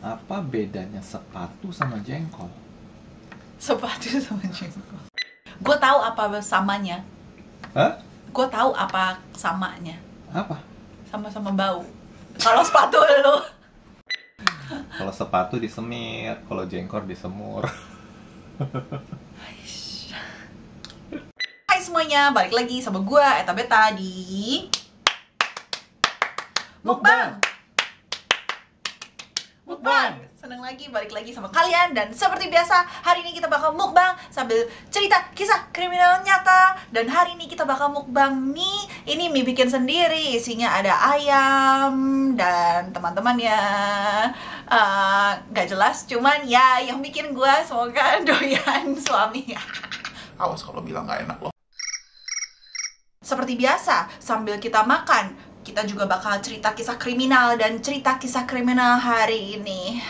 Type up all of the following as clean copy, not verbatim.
Apa bedanya sepatu sama jengkol? Sepatu sama jengkol. Gue tahu apa samanya. Hah? Gue tahu apa samanya. Apa? Sama-sama bau. Kalau sepatu lo. Kalau sepatu disemir, kalau jengkol disemur. Hai semuanya, balik lagi sama gue Eta Beta di Mukbang. Seneng lagi balik lagi sama kalian. Dan seperti biasa, hari ini kita bakal mukbang sambil cerita kisah kriminal nyata. Dan hari ini kita bakal mukbang mie. Ini mie bikin sendiri, isinya ada ayam dan teman-temannya. Gak jelas, cuman ya yang bikin gue semoga doyan suami. Awas kalau bilang gak enak loh. Seperti biasa, sambil kita makan, kita juga bakal cerita kisah kriminal. Dan cerita kisah kriminal hari ini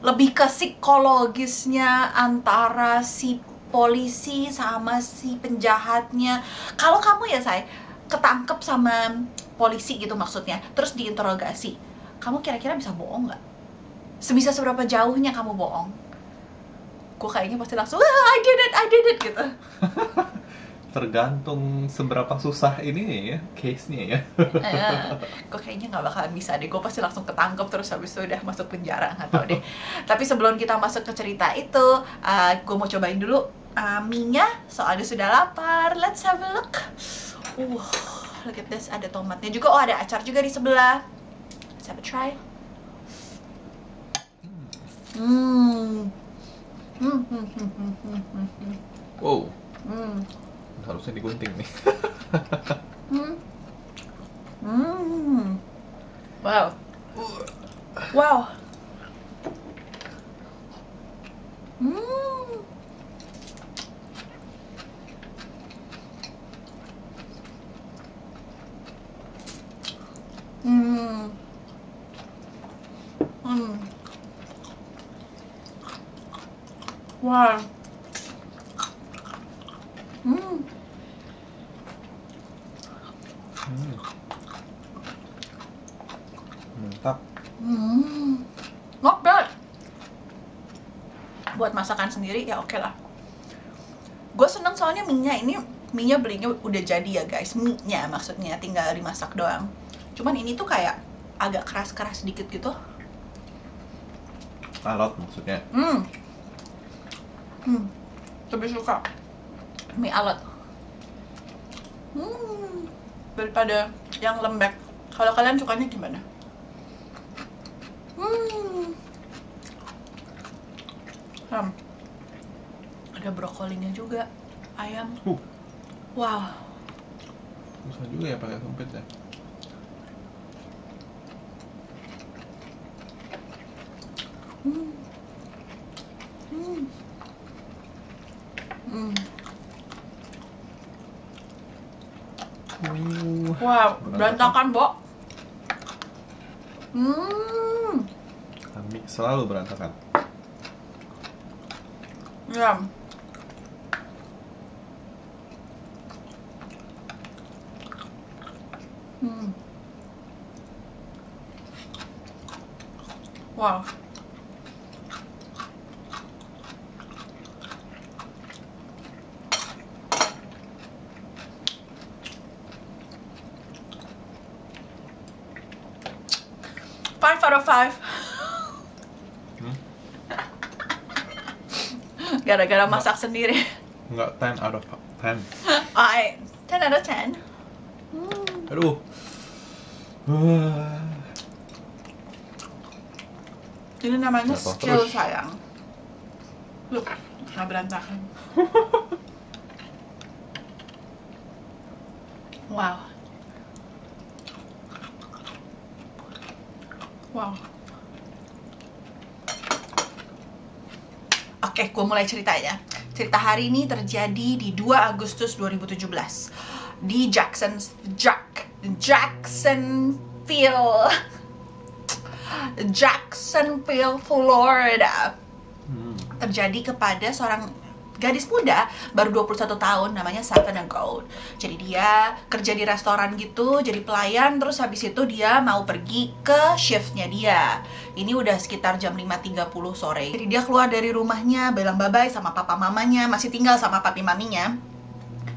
lebih ke psikologisnya antara si polisi sama si penjahatnya. Kalau kamu ya say, ketangkep sama polisi gitu maksudnya, terus diinterogasi, kamu kira-kira bisa bohong nggak? Sebisa seberapa jauhnya kamu bohong? Gue kayaknya pasti langsung, I did it gitu. Tergantung seberapa susah ini ya, case-nya ya. Gue kayaknya nggak bakalan bisa deh. Gue pasti langsung ketangkep terus habis itu udah masuk penjara, nggak tau deh. Tapi sebelum kita masuk ke cerita itu, gue mau cobain dulu mie-nya, soalnya sudah lapar. Let's have a look. Look at this, ada tomatnya juga. Oh, ada acar juga di sebelah. Let's have a try. Wow. Harusnya digunting nih. Wow. Wow. Wow. Mantap. Not bad. Buat masakan sendiri ya oke lah. Gue seneng soalnya mie-nya belinya udah jadi ya guys. Mie-nya maksudnya tinggal dimasak doang. Cuman ini tuh kayak agak keras-keras sedikit gitu. Alot maksudnya. Lebih suka mie alot daripada yang lembek. Kalau kalian sukanya gimana? Ada brokolinya juga, ayam. Wow. Susah juga ya pakai sumpit ya. Wow, berantakan, Bo. Kami selalu berantakan. Ya. Wow. Five out of 5. Gara-gara masak sendiri. Enggak 10 out of 10. 10 out of 10. Aduh. Ini namanya Jatuh skill terus. sayang. Look, nggak berantakan. Wow. Wow. Oke, gue mulai cerita ya. Cerita hari ini terjadi di 2 Agustus 2017 di Jacksonville, Florida. Terjadi kepada seorang gadis muda baru 21 tahun, namanya Savannah Gold. Jadi dia kerja di restoran gitu, jadi pelayan, terus habis itu dia mau pergi ke shiftnya dia. Ini udah sekitar jam 5.30 sore. Jadi dia keluar dari rumahnya, bilang bye-bye sama papa mamanya, masih tinggal sama papi maminya.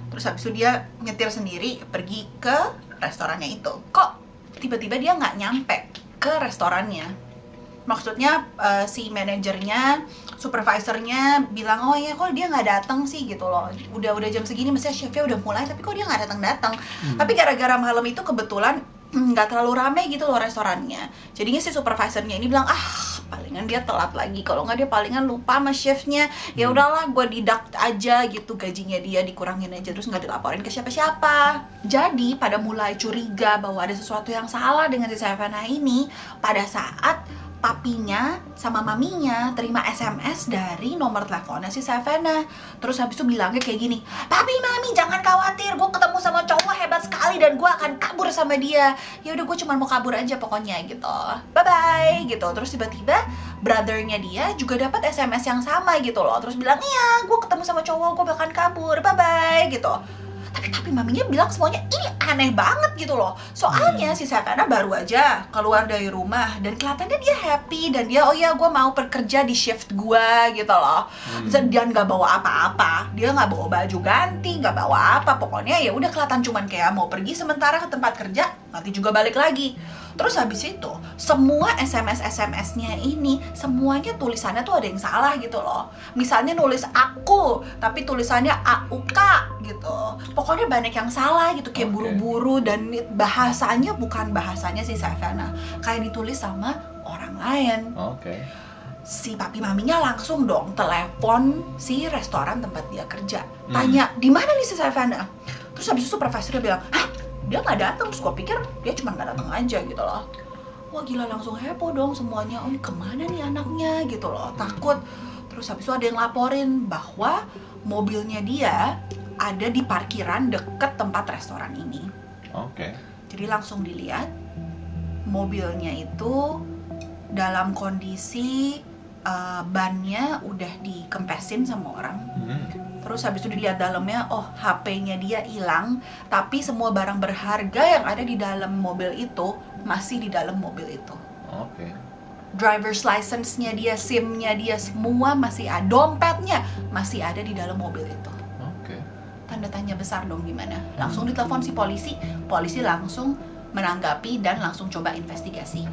Terus habis itu dia nyetir sendiri pergi ke restorannya itu. Kok tiba-tiba dia nggak nyampe ke restorannya? Maksudnya si manajernya, supervisornya bilang, oh iya kok dia nggak datang sih gitu loh. Udah jam segini, mestinya shiftnya udah mulai, tapi kok dia nggak datang. Tapi gara-gara malam itu kebetulan nggak terlalu rame gitu loh restorannya. Jadinya si supervisornya ini bilang, palingan dia telat lagi, kalau nggak dia palingan lupa sama shiftnya. Ya udahlah, gue deduct aja gitu, gajinya dia dikurangin aja, terus nggak dilaporin ke siapa-siapa. Jadi pada mulai curiga bahwa ada sesuatu yang salah dengan si Savannah ini pada saat papinya sama maminya terima SMS dari nomor teleponnya si Savannah. Terus habis itu bilangnya kayak gini, papi mami jangan khawatir, gue ketemu sama cowok hebat sekali dan gue akan kabur sama dia. Ya udah, gue cuma mau kabur aja pokoknya gitu, bye bye gitu. Terus tiba-tiba brothernya dia juga dapat SMS yang sama gitu loh, terus bilang, iya gue ketemu sama cowok, gue bakal kabur, bye bye gitu. Tapi maminya bilang semuanya ini aneh banget gitu loh. Soalnya si Savannah baru aja keluar dari rumah dan kelihatannya dia happy dan dia, oh ya gue mau bekerja di shift gue gitu loh. Dan nggak bawa apa-apa, dia nggak bawa baju ganti, nggak bawa apa, pokoknya ya udah kelihatan cuman kayak mau pergi sementara ke tempat kerja, nanti juga balik lagi. Terus habis itu semua SMS-nya ini semuanya tulisannya tuh ada yang salah gitu loh. Misalnya nulis aku tapi tulisannya AUK gitu. Pokoknya banyak yang salah gitu, kayak buru-buru dan bahasanya bukan bahasanya si Savannah, kayak ditulis sama orang lain. Si papi maminya langsung dong telepon si restoran tempat dia kerja, tanya di mana nih si Savannah. Terus habis itu supervisornya bilang, dia nggak datang. Terus gue pikir dia cuma nggak datang aja gitu loh. Wah gila, langsung heboh dong semuanya. Oh ini kemana nih anaknya gitu loh, takut. Terus habis itu ada yang laporin bahwa mobilnya dia ada di parkiran deket tempat restoran ini. Jadi langsung dilihat mobilnya itu dalam kondisi bannya udah dikempesin sama orang. Terus habis itu dilihat dalamnya, oh HP-nya dia hilang, tapi semua barang berharga yang ada di dalam mobil itu masih di dalam mobil itu. Driver's license-nya dia, SIM-nya dia, semua masih ada, dompetnya masih ada di dalam mobil itu. Tanda tanya besar dong gimana. Langsung ditelepon si polisi, polisi langsung menanggapi dan langsung coba investigasi.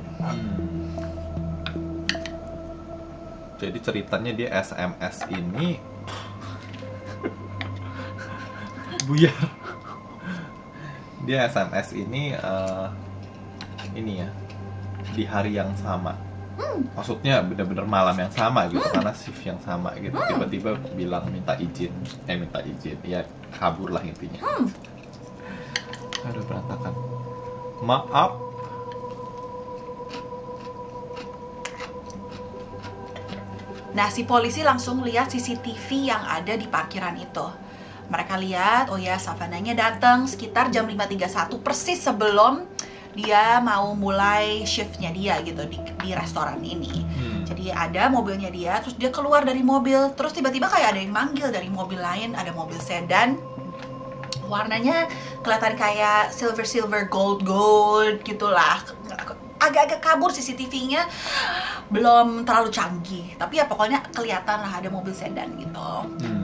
Jadi ceritanya dia SMS ini buyar. Dia SMS ini ya di hari yang sama. Maksudnya benar-benar malam yang sama gitu, karena shift yang sama gitu. Tiba-tiba bilang minta izin, ya kabur lah intinya. Aduh berantakan. Maaf. Nah si polisi langsung lihat CCTV yang ada di parkiran itu. Mereka lihat, oh ya Savannah-nya datang sekitar jam 5.31 persis sebelum dia mau mulai shiftnya dia gitu di restoran ini. Jadi ada mobilnya dia, terus dia keluar dari mobil, terus tiba-tiba kayak ada yang manggil dari mobil lain, ada mobil sedan, warnanya kelihatan kayak silver gold gitulah. Agak-agak kabur CCTV-nya, belum terlalu canggih, tapi ya pokoknya kelihatan lah ada mobil sedan gitu.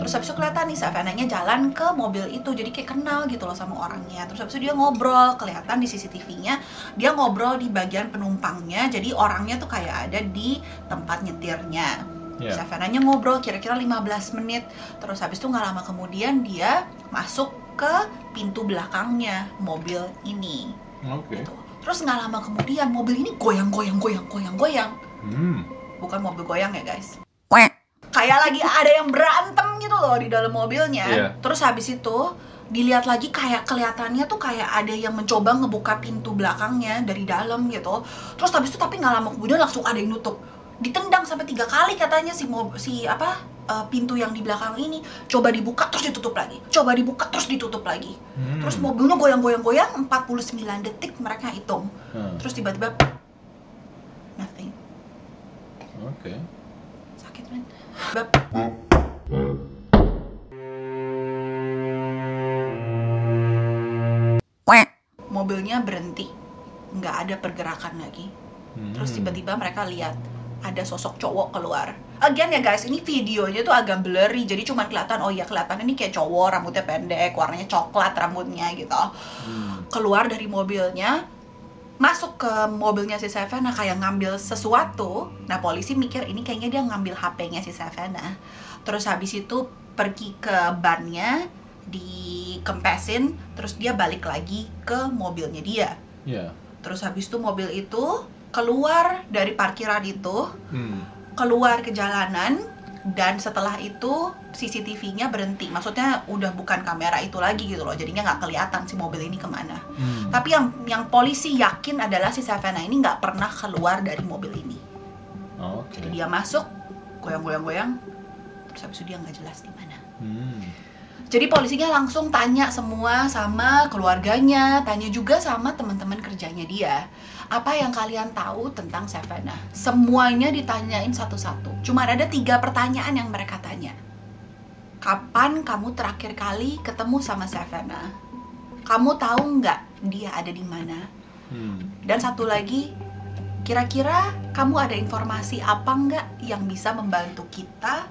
Terus habis itu kelihatan nih Savannah-nya jalan ke mobil itu, jadi kayak kenal gitu loh sama orangnya. Terus habis itu dia ngobrol, kelihatan di CCTV-nya dia ngobrol di bagian penumpangnya, jadi orangnya tuh kayak ada di tempat nyetirnya. Savannah-nya ngobrol kira-kira 15 menit, terus habis itu nggak lama kemudian dia masuk ke pintu belakangnya mobil ini. Gitu. Terus nggak lama kemudian mobil ini goyang. Bukan mobil goyang ya guys. Kayak lagi ada yang berantem gitu loh di dalam mobilnya. Terus habis itu dilihat lagi kayak kelihatannya tuh kayak ada yang mencoba ngebuka pintu belakangnya dari dalam gitu. Terus habis itu tapi nggak lama kemudian langsung ada yang nutup. Ditendang sampai 3 kali katanya pintu yang di belakang ini. Coba dibuka terus ditutup lagi. Coba dibuka terus ditutup lagi. Terus mobilnya goyang 49 detik mereka hitung. Terus tiba-tiba nothing. Sakit kan? mobilnya berhenti, nggak ada pergerakan lagi. Terus tiba-tiba mereka lihat ada sosok cowok keluar. Again ya guys, ini videonya tuh agak blurry, jadi cuma kelihatan, oh iya kelihatan ini kayak cowok, rambutnya pendek, warnanya coklat rambutnya gitu. Keluar dari mobilnya, masuk ke mobilnya si Savannah kayak ngambil sesuatu. Nah polisi mikir ini kayaknya dia ngambil HP-nya si Savannah. Terus habis itu pergi ke bannya, dikempesin, terus dia balik lagi ke mobilnya dia. Terus habis itu mobil itu keluar dari parkiran itu, keluar ke jalanan, dan setelah itu CCTV-nya berhenti. Maksudnya udah bukan kamera itu lagi gitu loh, jadinya nggak kelihatan si mobil ini kemana. Tapi yang polisi yakin adalah si Savannah ini nggak pernah keluar dari mobil ini. Jadi dia masuk, goyang-goyang, terus habis itu dia nggak jelas di mana. Jadi polisinya langsung tanya semua sama keluarganya, tanya juga sama teman-teman kerjanya dia. Apa yang kalian tahu tentang Savannah? Semuanya ditanyain satu-satu. Cuma ada 3 pertanyaan yang mereka tanya. Kapan kamu terakhir kali ketemu sama Savannah? Kamu tahu nggak dia ada di mana? Dan satu lagi, kira-kira kamu ada informasi apa nggak yang bisa membantu kita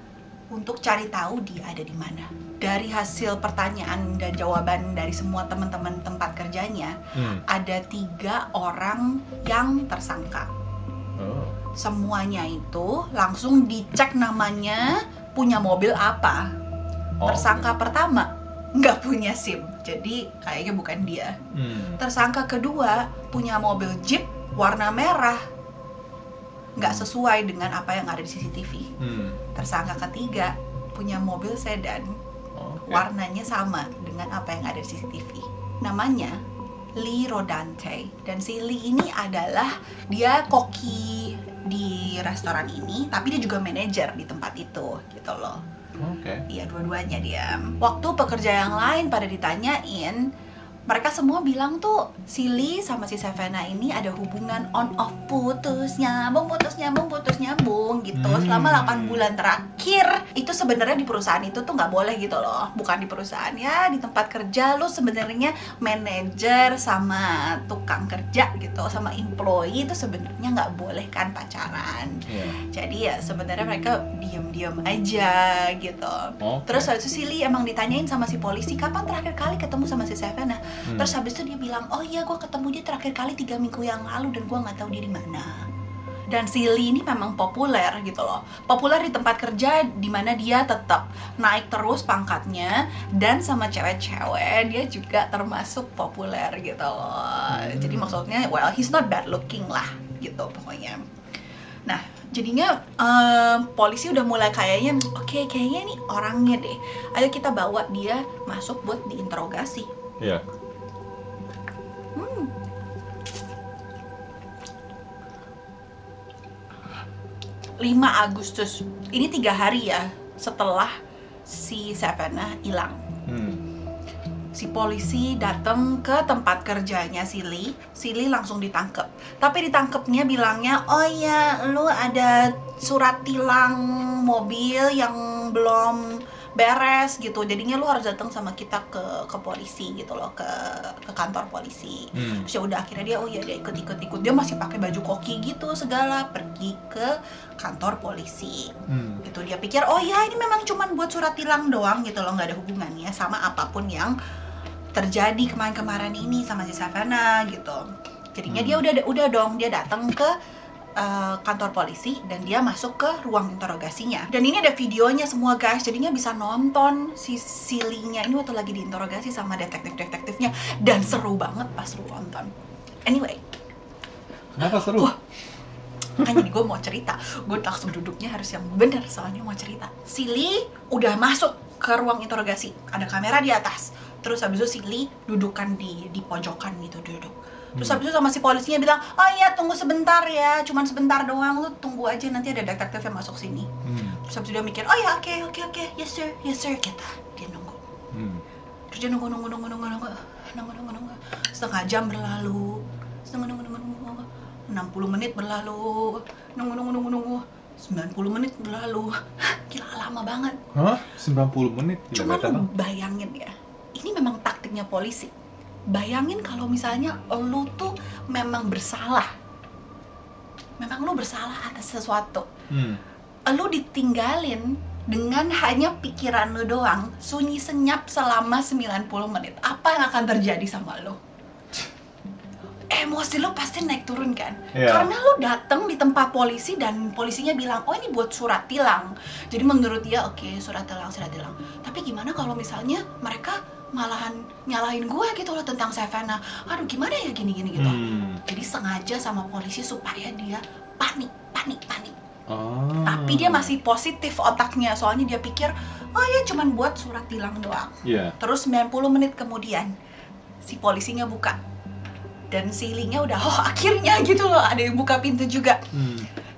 untuk cari tahu dia ada di mana? Dari hasil pertanyaan dan jawaban dari semua teman-teman tempat kerjanya, ada 3 orang yang tersangka. Semuanya itu langsung dicek namanya, punya mobil apa. Tersangka pertama nggak punya SIM, jadi kayaknya bukan dia. Tersangka kedua punya mobil Jeep warna merah, nggak sesuai dengan apa yang ada di CCTV. Tersangka ketiga punya mobil sedan, warnanya sama dengan apa yang ada di CCTV. Namanya Lee Rodante. Dan si Lee ini adalah, dia koki di restoran ini, tapi dia juga manajer di tempat itu gitu loh. Iya, dua-duanya dia. Waktu pekerja yang lain pada ditanyain, mereka semua bilang tuh si Lee sama si Savannah ini ada hubungan on off, putus nyambung gitu selama 8 bulan terakhir. Itu sebenarnya di perusahaan itu tuh nggak boleh gitu loh. Bukan di perusahaan ya, di tempat kerja lu sebenarnya manajer sama tukang kerja gitu, sama employee itu sebenarnya nggak boleh kan pacaran. Jadi ya sebenarnya mereka diam-diam aja gitu. Terus waktu itu si Lee emang ditanyain sama si polisi, kapan terakhir kali ketemu sama si Savannah? Terus habis itu dia bilang, oh iya gue ketemu dia terakhir kali 3 minggu yang lalu dan gue nggak tahu dia di mana. Dan si Lee ini memang populer gitu loh, populer di tempat kerja di mana dia tetap naik terus pangkatnya, dan sama cewek-cewek dia juga termasuk populer gitu loh. Jadi maksudnya, well, he's not bad looking lah gitu pokoknya. Nah jadinya polisi udah mulai kayaknya, oke, kayaknya nih orangnya deh, ayo kita bawa dia masuk buat diinterogasi. 5 Agustus, ini 3 hari ya setelah si Savannah hilang. Si polisi datang ke tempat kerjanya si Lee langsung ditangkap. Tapi ditangkapnya bilangnya, oh ya, lu ada surat tilang mobil yang belum beres gitu, jadinya lu harus datang sama kita ke polisi gitu loh, ke kantor polisi. Terus ya udah akhirnya dia, oh ya dia ikut, dia masih pakai baju koki gitu segala, pergi ke kantor polisi. Gitu, dia pikir oh ya ini memang cuman buat surat tilang doang gitu loh, nggak ada hubungannya sama apapun yang terjadi kemarin ini sama si Savannah gitu. Jadinya dia udah dong, dia datang ke kantor polisi dan dia masuk ke ruang interogasinya. Dan ini ada videonya semua guys, jadinya bisa nonton si Lee-nya ini waktu lagi diinterogasi sama detektifnya, dan seru banget pas lu nonton. Anyway, kenapa seru? Kan jadi gue mau cerita, gue langsung duduknya harus yang bener soalnya mau cerita. Si Lee udah masuk ke ruang interogasi, ada kamera di atas. Terus habis itu si Lee dudukan di pojokan gitu, duduk. Terus habis itu sama si polisinya bilang, oh iya tunggu sebentar ya, cuman sebentar doang, lu tunggu aja, nanti ada detektif yang masuk sini. Terus habis itu dia mikir, oh ya oke, yes sir, kata dia nunggu. Terus dia nunggu, setengah jam berlalu, 60 menit berlalu, nunggu, 90 menit berlalu. Gila lama banget. Hah? 90 menit? Cuma lu bayangin ya, ini memang taktiknya polisi. bayangin kalau misalnya lu tuh memang bersalah, memang lu bersalah atas sesuatu, lu ditinggalin dengan hanya pikiran lu doang, sunyi senyap selama 90 menit. Apa yang akan terjadi sama lu? Emosi lu pasti naik turun kan? Karena lu datang di tempat polisi dan polisinya bilang, oh ini buat surat tilang. Jadi menurut dia, oke, surat tilang. Tapi gimana kalau misalnya mereka malahan nyalahin gue gitu loh tentang Sevena. Aduh gimana ya gini gitu. Jadi sengaja sama polisi supaya dia panik. Tapi dia masih positif otaknya, soalnya dia pikir, oh ya cuman buat surat tilang doang. Terus 90 menit kemudian si polisinya buka dan si Lee-nya udah, oh akhirnya gitu loh, ada yang buka pintu juga.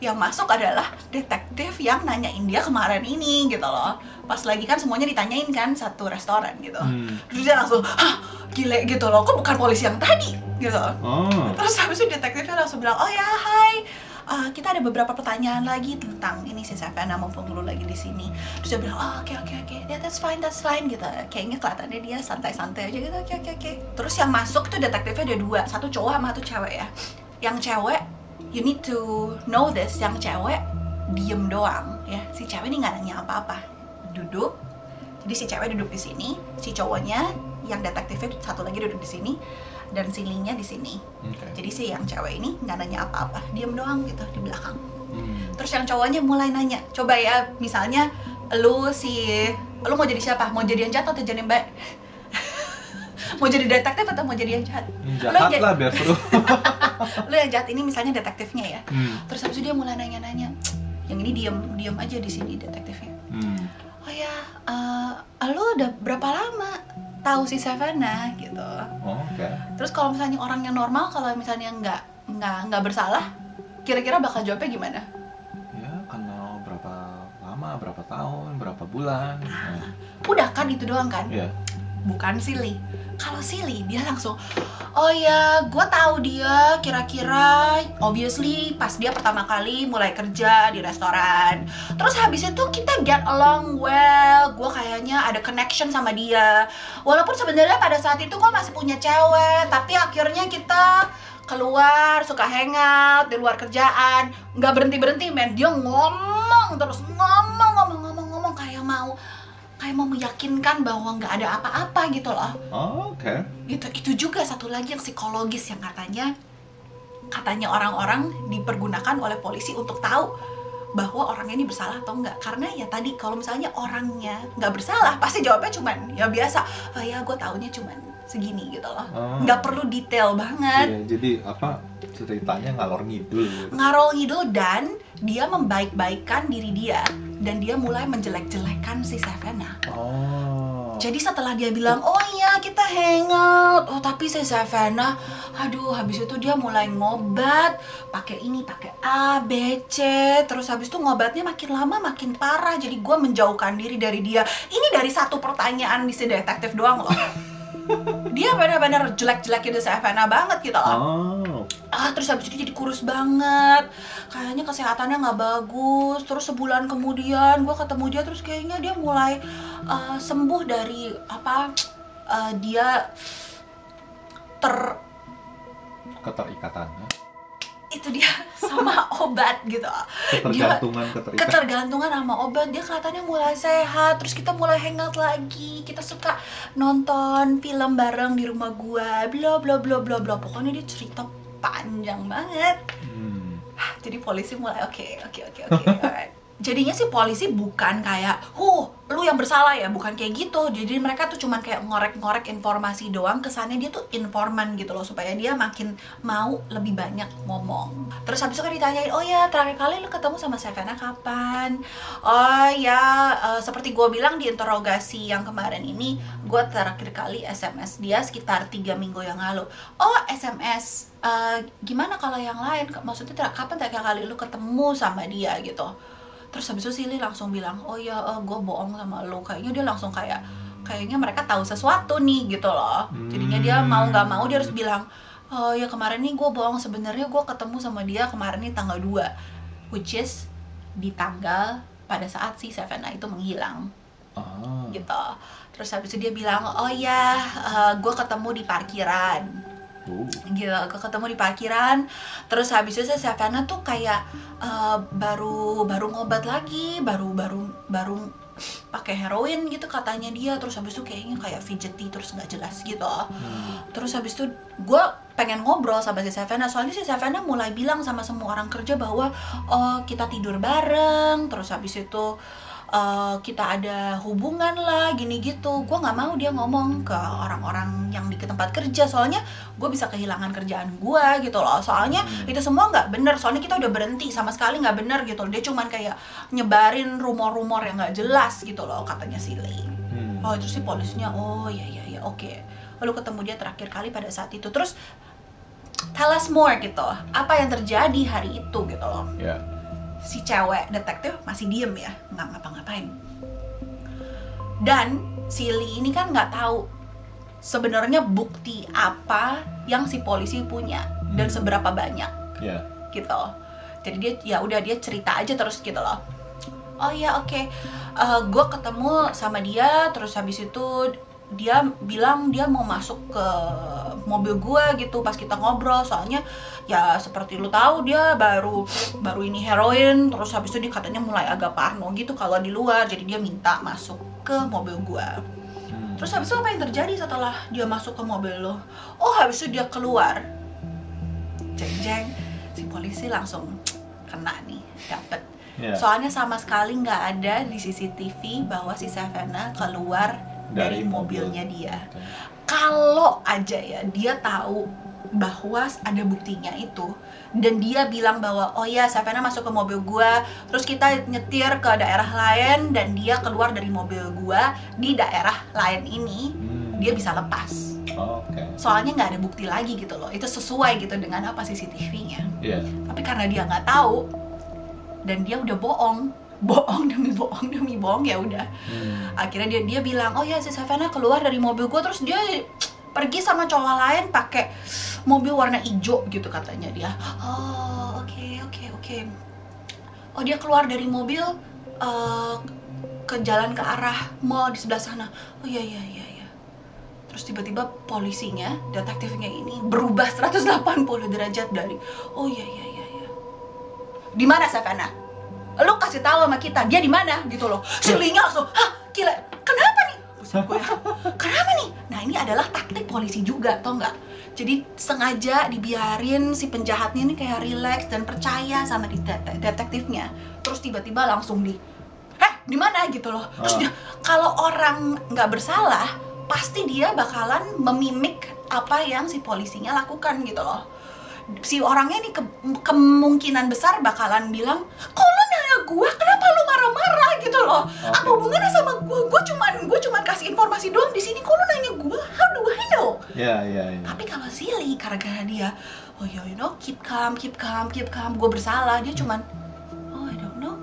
Yang masuk adalah detektif yang nanyain dia kemarin ini gitu loh. Pas lagi kan semuanya ditanyain kan, satu restoran gitu. Terus dia langsung, hah gile gitu loh, kok bukan polisi yang tadi gitu. Terus habis itu detektifnya langsung bilang, oh ya hai, kita ada beberapa pertanyaan lagi tentang ini si Sevena, mumpung dulu lagi di sini. Terus dia bilang, oh oke, yeah, that's fine gitu. Kayaknya kelihatannya dia santai-santai aja gitu, oke. Terus yang masuk tuh detektifnya ada dua, satu cowok sama satu cewek ya. Yang cewek, you need to know this, yang cewek diem doang ya. Si cewek ini nggak nanya apa-apa, duduk. Jadi si cewek duduk di sini, si cowoknya yang detektifnya satu lagi duduk di sini, dan si Lee-nya di sini. Jadi si yang cewek ini nggak nanya apa-apa, diem doang gitu di belakang. Terus yang cowoknya mulai nanya, coba ya misalnya lu mau jadi siapa? Mau jadi yang jahat atau jadi yang baik? Mau jadi detektif atau mau jadi yang jahat? Jahat lah biar seru. Lu yang jahat ini misalnya detektifnya ya. Terus habis itu dia mulai nanya-nanya. Yang ini diem aja di sini detektifnya. Oh ya, lu udah berapa lama tahu si Sevena gitu? Terus kalau misalnya orang yang normal, kalau misalnya nggak bersalah, kira-kira bakal jawabnya gimana? Ya kenal berapa lama, berapa tahun, berapa bulan. Udah kan itu doang kan? Bukan Silly. Kalau Silly dia langsung, oh ya gue tahu dia kira-kira, obviously pas dia pertama kali mulai kerja di restoran. Terus habis itu kita get along well, gue kayaknya ada connection sama dia. Walaupun sebenarnya pada saat itu gue masih punya cewek, tapi akhirnya kita keluar, suka hangout di luar kerjaan. Nggak berhenti men, dia ngomong terus, ngomong kayak mau meyakinkan bahwa nggak ada apa-apa gitu loh. Itu juga satu lagi yang psikologis, yang katanya orang-orang dipergunakan oleh polisi untuk tahu bahwa orangnya ini bersalah atau enggak. Karena ya tadi kalau misalnya orangnya nggak bersalah, pasti jawabnya cuman ya biasa, oh ya gue taunya cuman segini gitu loh. Nggak perlu detail banget. Jadi apa ceritanya ngalor ngidul dan dia membaik-baikkan diri dia, dan dia mulai menjelek-jelekan si Sevena. Jadi setelah dia bilang, oh iya kita hangout, oh tapi si Sevena, aduh habis itu dia mulai ngobat, pakai ini, pakai A, B, C, terus habis itu ngobatnya makin lama makin parah, jadi gue menjauhkan diri dari dia. Ini dari satu pertanyaan di si detektif doang loh. Dia benar-benar jelek-jelekin si Sevena banget gitu loh. Terus habis itu jadi kurus banget, kayaknya kesehatannya nggak bagus. Terus sebulan kemudian gue ketemu dia, terus kayaknya dia mulai sembuh dari dia keterikatan. Itu dia sama obat gitu. Ketergantungan sama obat. Dia kelihatannya mulai sehat. Terus kita mulai hangout lagi. Kita suka nonton film bareng di rumah gua. Bla bla bla bla bla. Pokoknya dia cerita panjang banget. Jadi polisi mulai oke. Alright. Jadinya sih polisi bukan kayak, lu yang bersalah ya, bukan kayak gitu. Jadi mereka tuh cuman kayak ngorek-ngorek informasi doang. Kesannya dia tuh informan gitu loh, supaya dia makin mau lebih banyak ngomong. Terus habis itu kan ditanyain, oh ya terakhir kali lu ketemu sama Sevena kapan? Oh ya, seperti gue bilang di interogasi yang kemarin ini, gue terakhir kali SMS dia sekitar 3 minggu yang lalu. Oh SMS, gimana kalau yang lain? Maksudnya kapan terakhir kali lu ketemu sama dia gitu? Terus habis itu Silly langsung bilang, oh ya gue bohong sama lo. Kayaknya dia langsung kayaknya mereka tahu sesuatu nih gitu loh. Jadinya dia mau nggak mau dia harus bilang, oh ya kemarin nih gue bohong, sebenarnya gue ketemu sama dia kemarin nih tanggal 2, which is di tanggal pada saat si Sevena itu menghilang. gitu. Terus habis itu dia bilang, oh ya, gue ketemu di parkiran. Gitu, gue ketemu di parkiran. Terus habis itu Savannah tuh kayak baru ngobat lagi, baru pakai heroin gitu katanya dia. Terus habis itu kayaknya kayak fidgety, terus nggak jelas gitu. Terus habis itu gue pengen ngobrol sama si Savannah, soalnya si Savannah mulai bilang sama semua orang kerja bahwa oh kita tidur bareng, terus habis itu kita ada hubungan lah gini gitu. Gue nggak mau dia ngomong ke orang-orang yang di tempat kerja, soalnya gue bisa kehilangan kerjaan gue gitu loh. Soalnya itu semua nggak bener, soalnya kita udah berhenti, sama sekali nggak bener gitu. Dia cuman kayak nyebarin rumor-rumor yang nggak jelas gitu loh, katanya si Lee. Oh itu sih polisinya, oh ya oke. Lalu ketemu dia terakhir kali pada saat itu. Terus tell us more gitu, apa yang terjadi hari itu gitu loh. Si cewek detektif masih diem ya, nggak ngapa-ngapain. Dan si Lee ini kan nggak tahu sebenarnya bukti apa yang si polisi punya dan seberapa banyak, gitu. Jadi dia ya udah dia cerita aja terus gitu loh. Oh ya oke. Gue ketemu sama dia, terus habis itu dia bilang dia mau masuk ke mobil gue gitu pas kita ngobrol, soalnya ya seperti lu tahu dia baru ini heroin, terus habis itu dia katanya mulai agak parno gitu kalau di luar, jadi dia minta masuk ke mobil gue. Terus habis itu apa yang terjadi setelah dia masuk ke mobil lo? Oh habis itu dia keluar, jeng si polisi langsung kena nih, dapet. Soalnya sama sekali nggak ada di CCTV bahwa si Savannah keluar dari mobilnya dia. Kalau aja ya dia tahu bahwa ada buktinya itu, dan dia bilang bahwa oh ya Savannah masuk ke mobil gua, terus kita nyetir ke daerah lain dan dia keluar dari mobil gua di daerah lain ini, dia bisa lepas. Soalnya nggak ada bukti lagi gitu loh, itu sesuai gitu dengan apa CCTV-nya. Tapi karena dia nggak tahu dan dia udah bohong demi bohong ya udah. Akhirnya dia bilang oh ya si Savannah keluar dari mobil gue, terus dia pergi sama cowok lain pakai mobil warna hijau gitu katanya dia. Oh oke. Oh dia keluar dari mobil ke jalan ke arah mall di sebelah sana. Oh iya. Terus tiba-tiba polisinya, detektifnya ini berubah 180 derajat dari oh iya. Di mana Savannah? Lu kasih tahu sama kita dia di mana gitu loh. Si Lee-nya langsung, hah gila, kenapa nih? Kenapa nih? Nah ini adalah taktik polisi juga, tau nggak? Jadi sengaja dibiarin si penjahatnya ini kayak relax dan percaya sama detektifnya. Terus tiba-tiba langsung di mana gitu loh. Terus dia, kalau orang nggak bersalah, pasti dia bakalan memimik apa yang si polisinya lakukan gitu loh. Si orangnya ini kemungkinan besar bakalan bilang, kok lu nanya gue, kenapa lu marah-marah gitu loh. Apa hubungannya sama gue? Gue cuman kasih informasi doang di sini, kok lu nanya gue? How do I know? Tapi kalau si Lee, gara-gara dia oh ya keep calm, gue bersalah, dia cuman oh I don't know.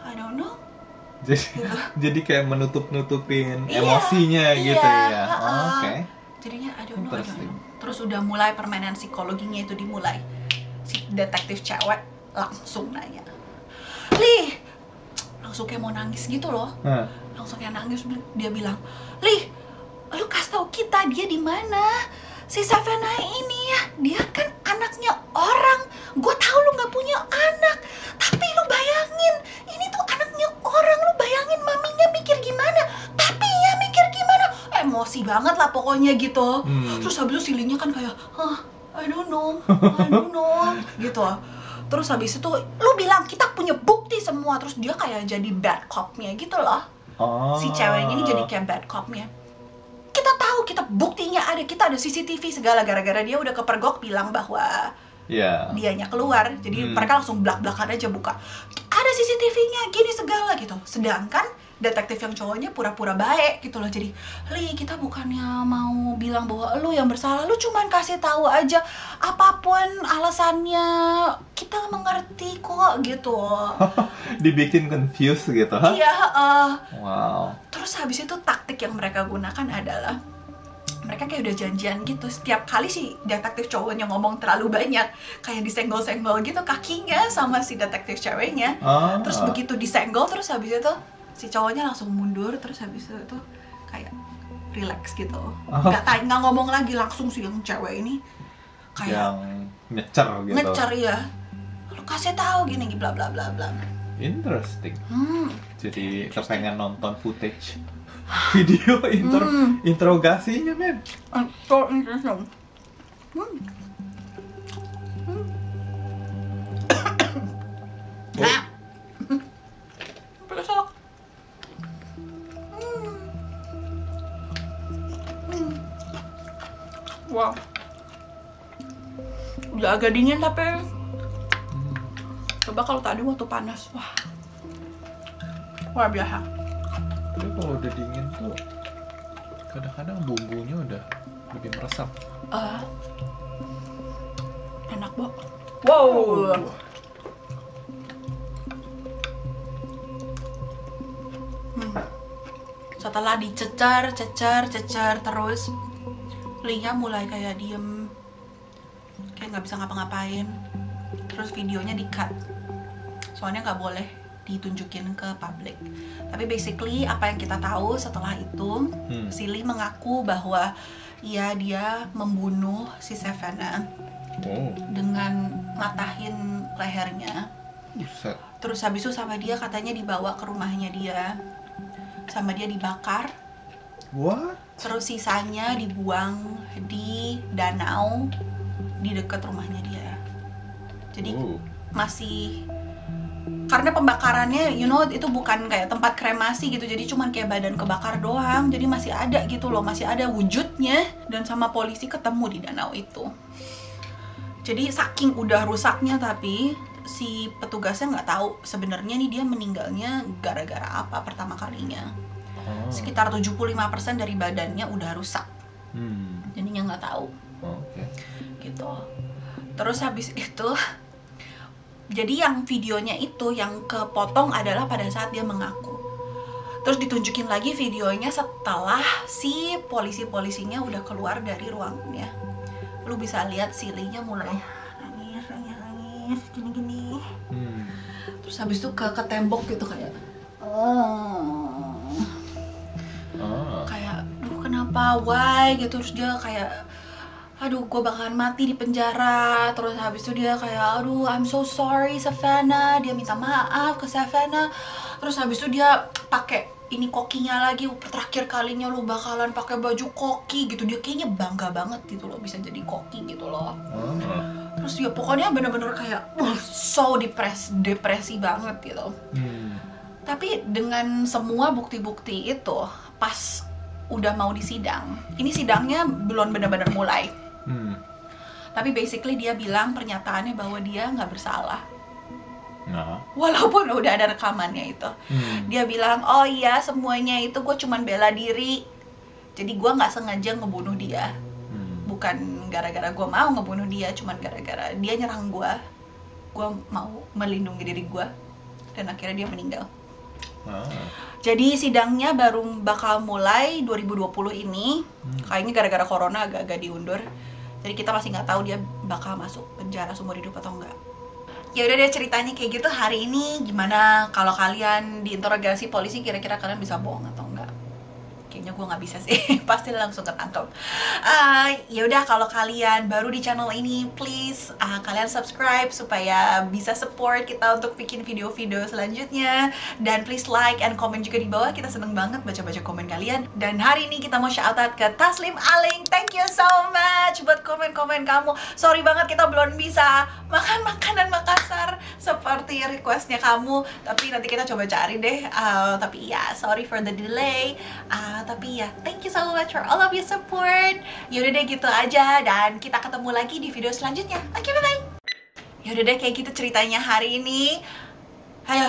I don't know. Jadi kayak menutup-nutupin emosinya gitu ya. Oke. Jadinya I don't know. Terus udah mulai permainan psikologinya itu dimulai. Si detektif cewek langsung nanya, Lee, langsung kayak mau nangis gitu loh. Langsung kayak nangis, dia bilang, Lee, lu kasih tau kita dia di mana? Si Savannah ini ya, dia kan anaknya orang. Gue tahu lu nggak punya anak, tapi lu bayangin, ini tuh anaknya orang. Lu bayangin maminya mikir gimana, papinya mikir gimana. Emosi banget lah pokoknya gitu. Terus habis itu si Lee-nya kan kayak, I don't know gitu. Terus habis itu lu bilang kita punya bukti semua. Terus dia kayak jadi bad cop-nya gitu loh. Si ceweknya ini jadi kayak bad cop-nya. Kita tahu, kita buktinya ada, kita ada CCTV segala, gara-gara dia udah kepergok bilang bahwa dianya keluar. Jadi mereka langsung blak-blakan aja buka, ada CCTV-nya gini segala gitu. Sedangkan detektif yang cowoknya pura-pura baik gitu loh. Jadi, Lee, kita bukannya mau bilang bahwa lu yang bersalah, lu cuman kasih tahu aja, apapun alasannya kita mengerti kok gitu. Dibikin confused gitu, Iya. Wow. Terus habis itu taktik yang mereka gunakan adalah mereka kayak udah janjian gitu. Setiap kali si detektif cowoknya ngomong terlalu banyak, kayak disenggol-senggol gitu kakinya sama si detektif ceweknya. Terus begitu disenggol, terus habis itu si cowoknya langsung mundur, terus habis itu kayak relax gitu. Nggak ngomong lagi, langsung si yang cewek ini kayak yang ngecer gitu. Ngecer ya. Lu kasih tahu gini bla bla bla bla. Interesting. Jadi kepengen nonton footage video interogasinya, men. So interesting. Nah. Besok. Wow. Udah agak dingin tapi coba kalau tadi waktu panas, wah, luar biasa. Tapi kalau udah dingin tuh kadang-kadang bumbunya udah lebih meresap. Enak, Bo. Wow. Setelah dicecar terus, Lee-nya mulai kayak diem, kayak nggak bisa ngapa-ngapain. Terus videonya di-cut, soalnya nggak boleh ditunjukin ke publik. Tapi basically apa yang kita tahu setelah itu, si Lee mengaku bahwa ya dia membunuh si Savannah dengan matahin lehernya. Buset. Terus habis itu sama dia katanya dibawa ke rumahnya dia, sama dia dibakar. What? Terus sisanya dibuang di danau di dekat rumahnya dia. Jadi masih, karena pembakarannya, itu bukan kayak tempat kremasi gitu, jadi cuman kayak badan kebakar doang. Jadi masih ada gitu loh, masih ada wujudnya. Dan sama polisi ketemu di danau itu. Jadi saking udah rusaknya, tapi si petugasnya nggak tahu sebenarnya nih dia meninggalnya gara-gara apa pertama kalinya. Sekitar 75% dari badannya udah rusak. Jadinya nggak tahu. Gitu. Terus habis itu, jadi yang videonya itu yang kepotong adalah pada saat dia mengaku. Terus ditunjukin lagi videonya setelah si polisi-polisinya udah keluar dari ruangannya. Lu bisa lihat si Lee-nya mulai nangis, gini-gini. Terus habis itu ke tembok gitu kayak kayak, aduh kenapa, why gitu. Terus dia kayak, aduh gue bakalan mati di penjara. Terus habis itu dia kayak, aduh I'm so sorry Savannah. Dia minta maaf ke Savannah. Terus habis itu dia pakai ini kokinya lagi, terakhir kalinya lu bakalan pakai baju koki gitu. Dia kayaknya bangga banget gitu loh bisa jadi koki gitu loh. Terus ya pokoknya bener-bener kayak so depresi banget gitu. Tapi dengan semua bukti-bukti itu, pas udah mau disidang, ini sidangnya belum benar-benar mulai. Tapi basically dia bilang pernyataannya bahwa dia nggak bersalah. Walaupun udah ada rekamannya itu. Dia bilang, oh iya semuanya itu gue cuman bela diri. Jadi gue nggak sengaja ngebunuh dia. Bukan gara-gara gue mau ngebunuh dia, cuman gara-gara dia nyerang gue. Gue mau melindungi diri gue. Dan akhirnya dia meninggal. Jadi sidangnya baru bakal mulai 2020 ini. Kayaknya gara-gara corona agak-agak diundur. Jadi kita masih nggak tahu dia bakal masuk penjara seumur hidup atau enggak. Ya udah deh ceritanya kayak gitu hari ini. Gimana kalau kalian diinterogasi polisi, kira-kira kalian bisa bohong atau enggak? Kayaknya gue nggak bisa sih, pasti langsung ketangkep. Ya udah kalau kalian baru di channel ini, please kalian subscribe supaya bisa support kita untuk bikin video-video selanjutnya. Dan please like and comment juga di bawah, kita seneng banget baca-baca komen kalian. Dan hari ini kita mau shout out ke Taslim Aling, thank you so much buat komen-komen kamu. Sorry banget kita belum bisa makan makanan Makassar seperti requestnya kamu, tapi nanti kita coba cari deh. Tapi ya sorry for the delay. Tapi ya thank you so much for all of your support. Yaudah deh gitu aja, dan kita ketemu lagi di video selanjutnya. Oke, bye bye. Yaudah deh kayak gitu ceritanya hari ini. Ayo.